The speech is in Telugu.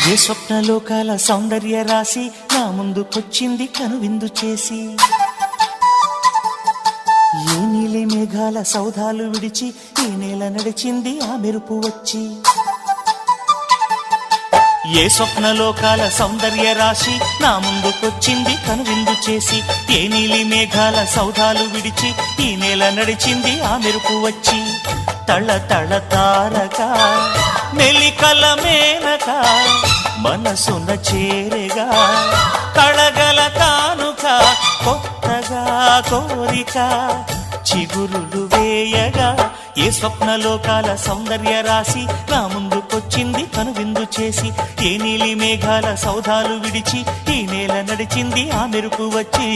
ఏ స్వప్నలోకాల సౌందర్య రాశి నా ముందుకొచ్చింది కనువిందు చేసి, ఏ నీలి మేఘాల సౌధాలు విడిచి ఈ నేల నడిచింది ఆ మెరుపు వచ్చి. ఏ స్వప్నలోకాల సౌందర్య రాశి నా ముందుకొచ్చింది కనువిందు చేసి, ఏ నీలి మేఘాల సౌధాలు విడిచి ఈ నేల నడిచింది ఆ మెరుపు వచ్చి. తళ తళ తారక మెలికల మేనక మనసున చేరగా కళగల కానుక కొత్తగా కోరిక చిగురులు వేయగా. ఏ స్వప్నలోకాల సౌందర్య రాశి నా ముందుకొచ్చింది కనువిందు చేసి, ఏ నీలి మేఘాల సౌధాలు విడిచి ఈ నేల నడిచింది ఆ మెరుపు వచ్చి.